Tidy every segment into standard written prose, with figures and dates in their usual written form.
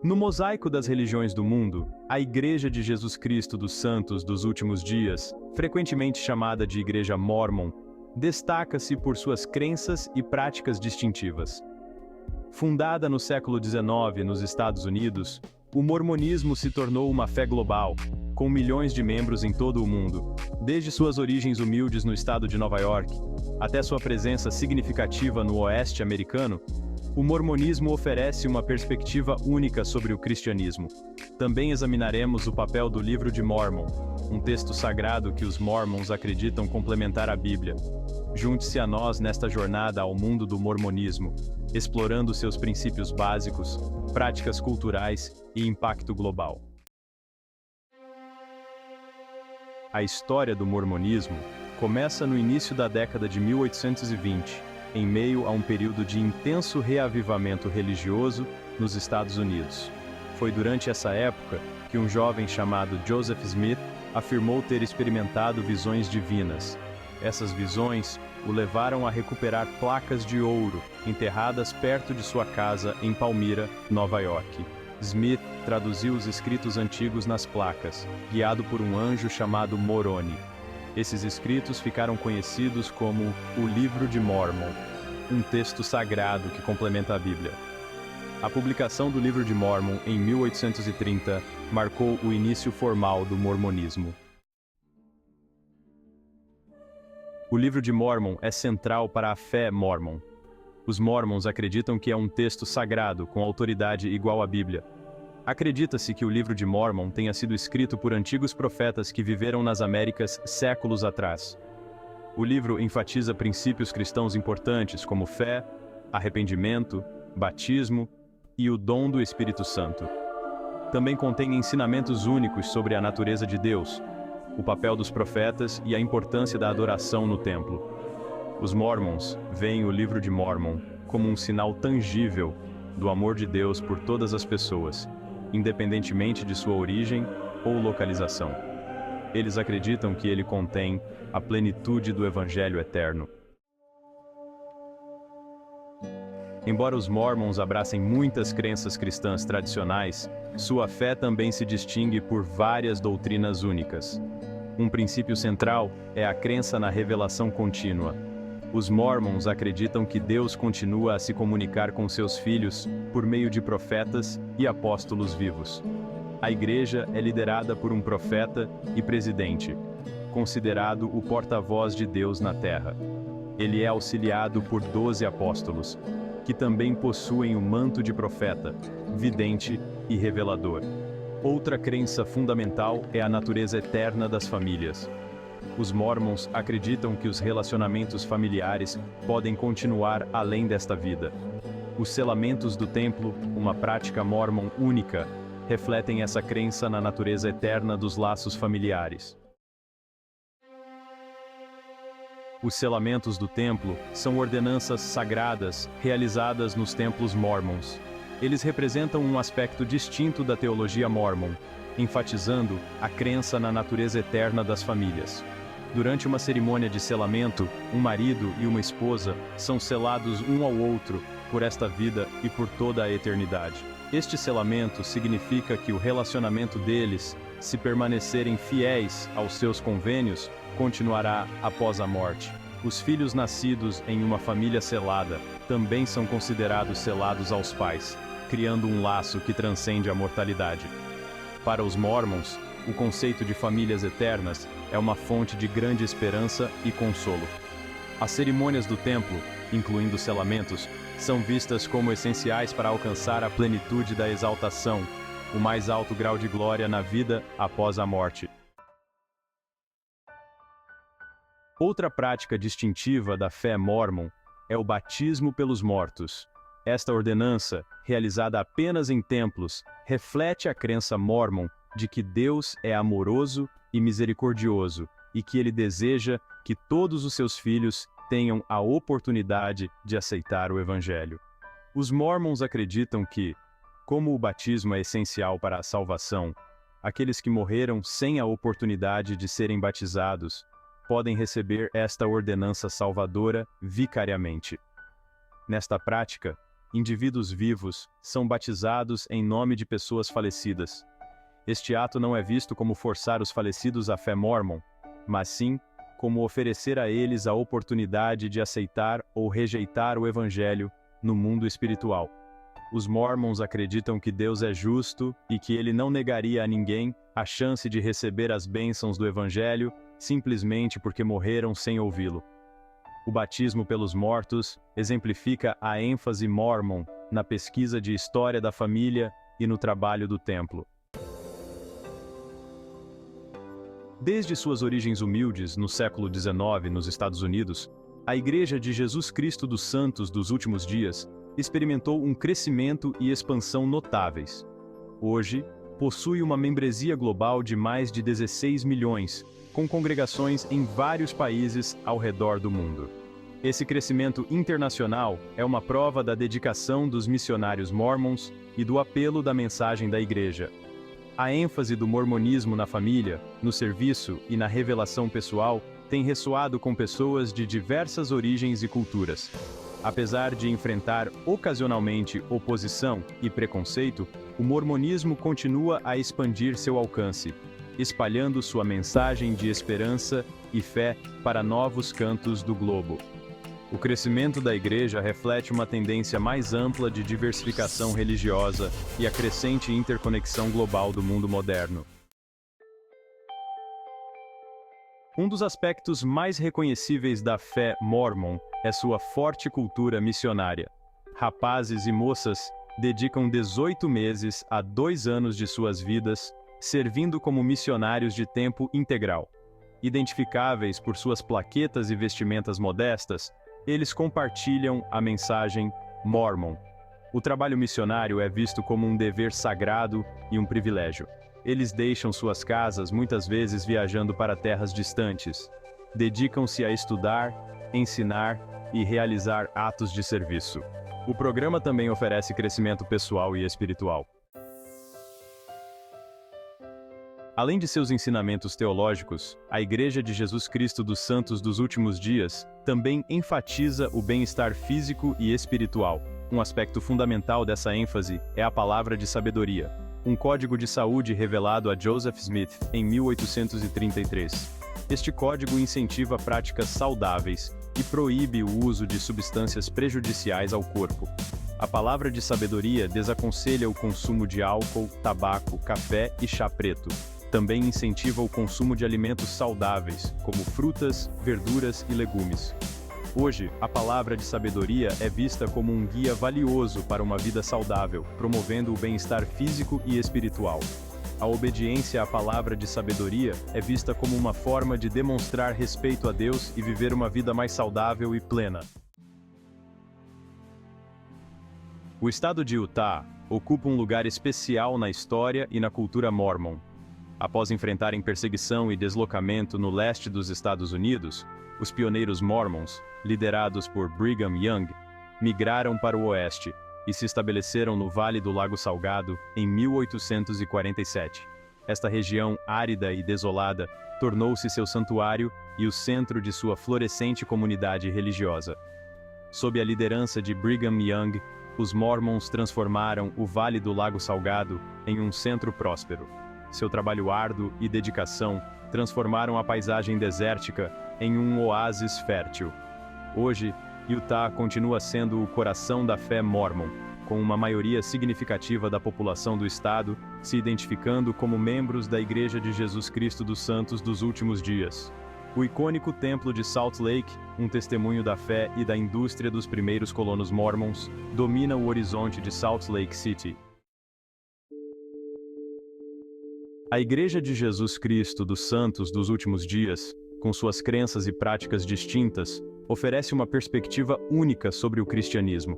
No mosaico das religiões do mundo, a Igreja de Jesus Cristo dos Santos dos Últimos Dias, frequentemente chamada de Igreja Mórmon, destaca-se por suas crenças e práticas distintivas. Fundada no século XIX nos Estados Unidos, o mormonismo se tornou uma fé global, com milhões de membros em todo o mundo, desde suas origens humildes no estado de Nova York, até sua presença significativa no oeste americano. O mormonismo oferece uma perspectiva única sobre o cristianismo. Também examinaremos o papel do Livro de Mórmon, um texto sagrado que os mormons acreditam complementar a Bíblia. Junte-se a nós nesta jornada ao mundo do mormonismo, explorando seus princípios básicos, práticas culturais e impacto global. A história do mormonismo começa no início da década de 1820, em meio a um período de intenso reavivamento religioso nos Estados Unidos. Foi durante essa época que um jovem chamado Joseph Smith afirmou ter experimentado visões divinas. Essas visões o levaram a recuperar placas de ouro enterradas perto de sua casa em Palmyra, Nova York. Smith traduziu os escritos antigos nas placas, guiado por um anjo chamado Moroni. Esses escritos ficaram conhecidos como o Livro de Mórmon, um texto sagrado que complementa a Bíblia. A publicação do Livro de Mórmon em 1830 marcou o início formal do mormonismo. O Livro de Mórmon é central para a fé mórmon. Os mormons acreditam que é um texto sagrado com autoridade igual à Bíblia. Acredita-se que o Livro de Mórmon tenha sido escrito por antigos profetas que viveram nas Américas séculos atrás. O livro enfatiza princípios cristãos importantes como fé, arrependimento, batismo e o dom do Espírito Santo. Também contém ensinamentos únicos sobre a natureza de Deus, o papel dos profetas e a importância da adoração no templo. Os mormons veem o Livro de Mórmon como um sinal tangível do amor de Deus por todas as pessoas, independentemente de sua origem ou localização. Eles acreditam que ele contém a plenitude do Evangelho eterno. Embora os mormons abracem muitas crenças cristãs tradicionais, sua fé também se distingue por várias doutrinas únicas. Um princípio central é a crença na revelação contínua. Os mormons acreditam que Deus continua a se comunicar com seus filhos por meio de profetas e apóstolos vivos. A igreja é liderada por um profeta e presidente, considerado o porta-voz de Deus na terra. Ele é auxiliado por 12 apóstolos, que também possuem o manto de profeta, vidente e revelador. Outra crença fundamental é a natureza eterna das famílias. Os mormons acreditam que os relacionamentos familiares podem continuar além desta vida. Os selamentos do templo, uma prática mórmon única, refletem essa crença na natureza eterna dos laços familiares. Os selamentos do templo são ordenanças sagradas realizadas nos templos mórmons. Eles representam um aspecto distinto da teologia mórmon, enfatizando a crença na natureza eterna das famílias. Durante uma cerimônia de selamento, um marido e uma esposa são selados um ao outro por esta vida e por toda a eternidade. Este selamento significa que o relacionamento deles, se permanecerem fiéis aos seus convênios, continuará após a morte. Os filhos nascidos em uma família selada também são considerados selados aos pais, criando um laço que transcende a mortalidade. Para os mormons, o conceito de famílias eternas é uma fonte de grande esperança e consolo. As cerimônias do templo, incluindo selamentos, são vistas como essenciais para alcançar a plenitude da exaltação, o mais alto grau de glória na vida após a morte. Outra prática distintiva da fé mórmon é o batismo pelos mortos. Esta ordenança, realizada apenas em templos, reflete a crença mórmon de que Deus é amoroso e misericordioso e que Ele deseja que todos os seus filhos tenham a oportunidade de aceitar o Evangelho. Os mormons acreditam que, como o batismo é essencial para a salvação, aqueles que morreram sem a oportunidade de serem batizados podem receber esta ordenança salvadora vicariamente. Nesta prática, indivíduos vivos são batizados em nome de pessoas falecidas. Este ato não é visto como forçar os falecidos à fé mórmon, mas sim como oferecer a eles a oportunidade de aceitar ou rejeitar o Evangelho no mundo espiritual. Os Mormons acreditam que Deus é justo e que ele não negaria a ninguém a chance de receber as bênçãos do Evangelho simplesmente porque morreram sem ouvi-lo. O batismo pelos mortos exemplifica a ênfase mórmon na pesquisa de história da família e no trabalho do templo. Desde suas origens humildes no século XIX nos Estados Unidos, a Igreja de Jesus Cristo dos Santos dos Últimos Dias experimentou um crescimento e expansão notáveis. Hoje, possui uma membresia global de mais de 16 milhões, com congregações em vários países ao redor do mundo. Esse crescimento internacional é uma prova da dedicação dos missionários mormons e do apelo da mensagem da Igreja. A ênfase do mormonismo na família, no serviço e na revelação pessoal tem ressoado com pessoas de diversas origens e culturas. Apesar de enfrentar ocasionalmente oposição e preconceito, o mormonismo continua a expandir seu alcance, espalhando sua mensagem de esperança e fé para novos cantos do globo. O crescimento da Igreja reflete uma tendência mais ampla de diversificação religiosa e a crescente interconexão global do mundo moderno. Um dos aspectos mais reconhecíveis da fé mórmon é sua forte cultura missionária. Rapazes e moças dedicam 18 meses a 2 anos de suas vidas servindo como missionários de tempo integral. Identificáveis por suas plaquetas e vestimentas modestas, eles compartilham a mensagem Mormon. O trabalho missionário é visto como um dever sagrado e um privilégio. Eles deixam suas casas muitas vezes viajando para terras distantes. Dedicam-se a estudar, ensinar e realizar atos de serviço. O programa também oferece crescimento pessoal e espiritual. Além de seus ensinamentos teológicos, a Igreja de Jesus Cristo dos Santos dos Últimos Dias também enfatiza o bem-estar físico e espiritual. Um aspecto fundamental dessa ênfase é a palavra de sabedoria, um código de saúde revelado a Joseph Smith em 1833. Este código incentiva práticas saudáveis e proíbe o uso de substâncias prejudiciais ao corpo. A palavra de sabedoria desaconselha o consumo de álcool, tabaco, café e chá preto. Também incentiva o consumo de alimentos saudáveis, como frutas, verduras e legumes. Hoje, a palavra de sabedoria é vista como um guia valioso para uma vida saudável, promovendo o bem-estar físico e espiritual. A obediência à palavra de sabedoria é vista como uma forma de demonstrar respeito a Deus e viver uma vida mais saudável e plena. O estado de Utah ocupa um lugar especial na história e na cultura mórmon. Após enfrentarem perseguição e deslocamento no leste dos Estados Unidos, os pioneiros mormons, liderados por Brigham Young, migraram para o oeste e se estabeleceram no Vale do Lago Salgado em 1847. Esta região árida e desolada tornou-se seu santuário e o centro de sua florescente comunidade religiosa. Sob a liderança de Brigham Young, os Mormons transformaram o Vale do Lago Salgado em um centro próspero. Seu trabalho árduo e dedicação transformaram a paisagem desértica em um oásis fértil. Hoje, Utah continua sendo o coração da fé mórmon, com uma maioria significativa da população do estado se identificando como membros da Igreja de Jesus Cristo dos Santos dos Últimos Dias. O icônico templo de Salt Lake, um testemunho da fé e da indústria dos primeiros colonos mormons, domina o horizonte de Salt Lake City. A Igreja de Jesus Cristo dos Santos dos Últimos Dias, com suas crenças e práticas distintas, oferece uma perspectiva única sobre o cristianismo.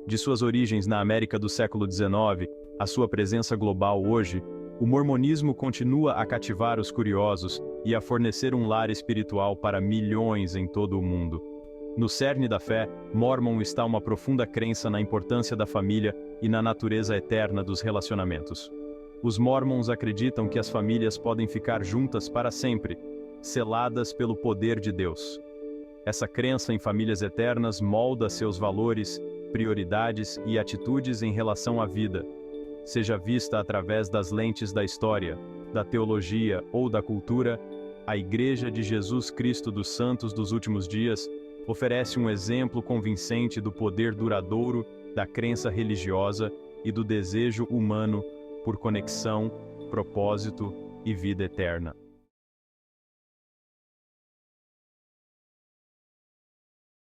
De suas origens na América do século XIX, à sua presença global hoje, o mormonismo continua a cativar os curiosos e a fornecer um lar espiritual para milhões em todo o mundo. No cerne da fé, Mormon está uma profunda crença na importância da família e na natureza eterna dos relacionamentos. Os Mormons acreditam que as famílias podem ficar juntas para sempre, seladas pelo poder de Deus. Essa crença em famílias eternas molda seus valores, prioridades e atitudes em relação à vida. Seja vista através das lentes da história, da teologia ou da cultura, a Igreja de Jesus Cristo dos Santos dos Últimos Dias oferece um exemplo convincente do poder duradouro da crença religiosa e do desejo humano por conexão, propósito e vida eterna.